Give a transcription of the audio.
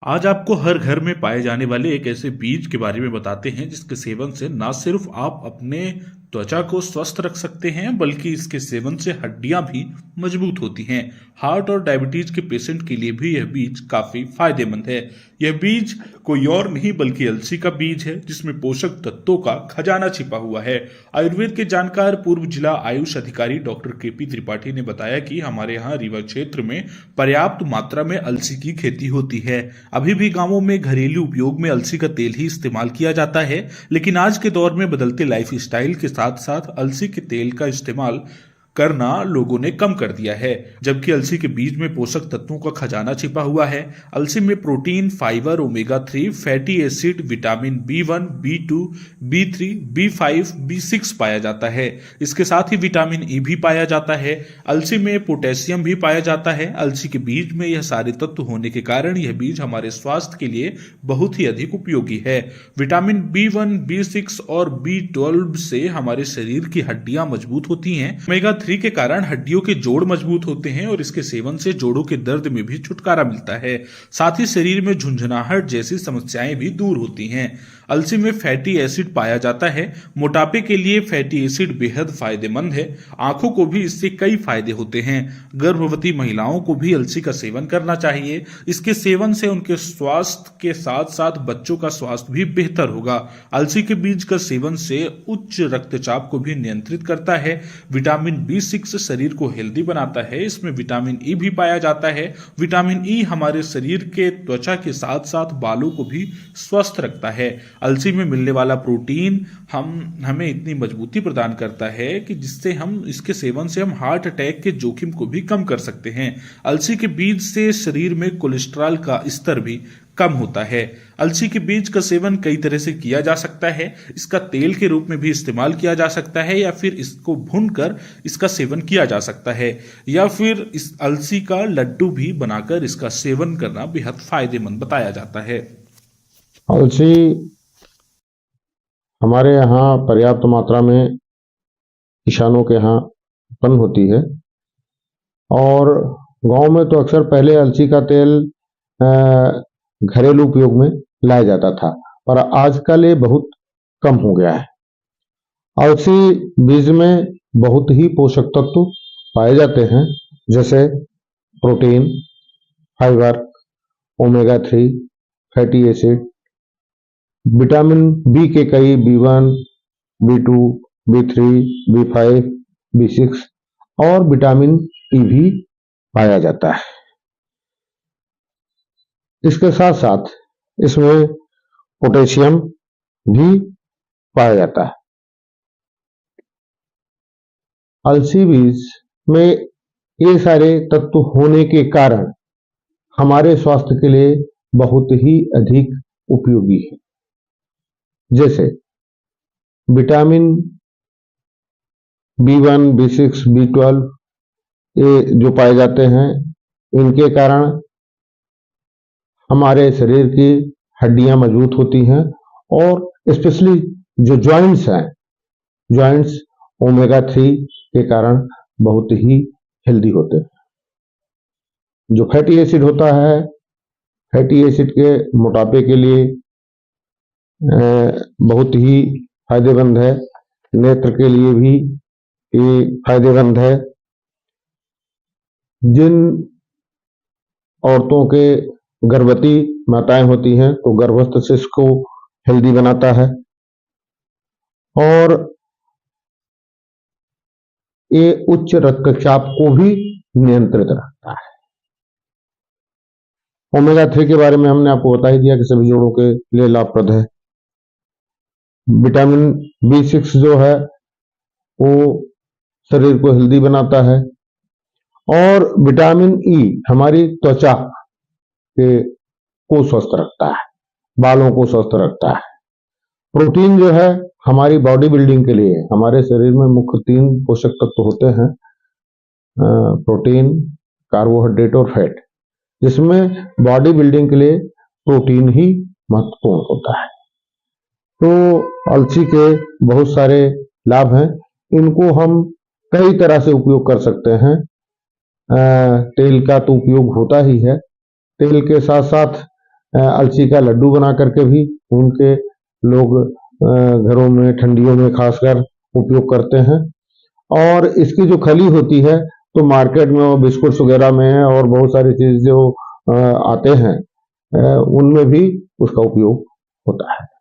आज आपको हर घर में पाए जाने वाले एक ऐसे बीज के बारे में बताते हैं जिसके सेवन से ना सिर्फ आप अपने त्वचा को स्वस्थ रख सकते हैं बल्कि इसके सेवन से हड्डियां भी मजबूत होती हैं। हार्ट और डायबिटीज के पेशेंट के लिए भी यह बीज काफी फायदेमंद है। यह बीज कोई और नहीं बल्कि अलसी का बीज है जिसमें पोषक तत्वों का खजाना छिपा हुआ है। आयुर्वेद के जानकार पूर्व जिला आयुष अधिकारी डॉक्टर केपी त्रिपाठी ने बताया कि हमारे यहाँ रीवा क्षेत्र में पर्याप्त मात्रा में अलसी की खेती होती है। अभी भी गांवों में घरेलू उपयोग में अलसी का तेल ही इस्तेमाल किया जाता है, लेकिन आज के दौर में बदलते लाइफ स्टाइल के साथ साथ अलसी के तेल का इस्तेमाल करना लोगों ने कम कर दिया है। जबकि अलसी के बीज में पोषक तत्वों का खजाना छिपा हुआ है। अलसी में protein, fibre, omega 3 fatty acid, vitamin B1, B2, B3, B5, B6 पाया जाता है। इसके साथ ही विटामिन ई भी पाया जाता है। अलसी में पोटेशियम भी पाया जाता है। अलसी के बीज में यह सारे तत्व होने के कारण यह बीज हमारे स्वास्थ्य के लिए बहुत ही अधिक उपयोगी है। विटामिन B1, B6 और B12 से हमारे शरीर की हड्डियां मजबूत होती हैं। ओमेगा 3 के कारण हड्डियों के जोड़ मजबूत होते हैं और इसके सेवन से जोड़ों के दर्द में भी छुटकारा मिलता है। साथ ही शरीर में झुंझुनाहट जैसी समस्याएं भी दूर होती हैं। अलसी में फैटी एसिड पाया जाता है। मोटापे के लिए फैटी एसिड बेहद फायदेमंद है। आंखों को भी इससे कई फायदे होते हैं। गर्भवती महिलाओं को भी अलसी का सेवन करना चाहिए। इसके सेवन से उनके स्वास्थ्य के साथ साथ बच्चों का स्वास्थ्य भी बेहतर होगा। अलसी के बीज का सेवन से उच्च रक्तचाप को भी नियंत्रित करता है। विटामिन B6 शरीर को हेल्दी बनाता है। इसमें विटामिन ई भी पाया जाता है। विटामिन ई हमारे शरीर के त्वचा के साथ साथ बालों को भी स्वस्थ रखता है। अलसी में मिलने वाला प्रोटीन हमें इतनी मजबूती प्रदान करता है कि जिससे हम इसके सेवन से हम हार्ट अटैक के जोखिम को भी कम कर सकते हैं। अलसी के बीज से शरीर में कोलेस्ट्रॉल का स्तर भी कम होता है। अलसी के बीज का सेवन कई तरह से किया जा सकता है। इसका तेल के रूप में भी इस्तेमाल किया जा सकता है या फिर इसको भूनकर इसका सेवन किया जा सकता है या फिर इस अलसी का लड्डू भी बनाकर इसका सेवन करना बेहद फायदेमंद बताया जाता है। अलसी हमारे यहाँ पर्याप्त मात्रा में किसानों के यहाँ उत्पन्न होती है और गांव में तो अक्सर पहले अलसी का तेल घरेलू उपयोग में लाया जाता था, पर आजकल ये बहुत कम हो गया है। अलसी बीज में बहुत ही पोषक तत्व पाए जाते हैं, जैसे protein, fibre, omega 3 fatty acid, vitamin B के कई B1, B2, B3, B5, B6 और विटामिन ई भी पाया जाता है। इसके साथ साथ इसमें पोटेशियम भी पाया जाता है। अलसी बीज में ये सारे तत्व होने के कारण हमारे स्वास्थ्य के लिए बहुत ही अधिक उपयोगी है। जैसे विटामिन B1, B6, B12 ये जो पाए जाते हैं, इनके कारण हमारे शरीर की हड्डियां मजबूत होती हैं और स्पेशली जो जॉइंट्स हैं, जॉइंट्स ओमेगा 3 के कारण बहुत ही हेल्दी होते हैं। जो फैटी एसिड होता है, फैटी एसिड के मोटापे के लिए बहुत ही फायदेमंद है। नेत्र के लिए भी ये फायदेमंद है। जिन औरतों के गर्भवती माताएं होती हैं तो गर्भस्थ शिशु को हेल्दी बनाता है और ये उच्च रक्तचाप को भी नियंत्रित रखता है। ओमेगा 3 के बारे में हमने आपको बता ही दिया कि सभी जोड़ों के लिए लाभप्रद है। विटामिन B6 जो है वो शरीर को हेल्दी बनाता है और विटामिन ई हमारी त्वचा को स्वस्थ रखता है, बालों को स्वस्थ रखता है। प्रोटीन जो है हमारी बॉडी बिल्डिंग के लिए, हमारे शरीर में मुख्य 3 पोषक तत्व होते हैं, प्रोटीन, कार्बोहाइड्रेट और फैट, जिसमें बॉडी बिल्डिंग के लिए प्रोटीन ही महत्वपूर्ण होता है। तो अलसी के बहुत सारे लाभ हैं। इनको हम कई तरह से उपयोग कर सकते हैं। तेल का तो उपयोग होता ही है। तेल के साथ साथ अलसी का लड्डू बना करके भी उनके लोग घरों में ठंडियों में खासकर उपयोग करते हैं। और इसकी जो खली होती है तो मार्केट में वो बिस्कुट्स वगैरह में और बहुत सारी चीज जो आते हैं उनमें भी उसका उपयोग होता है।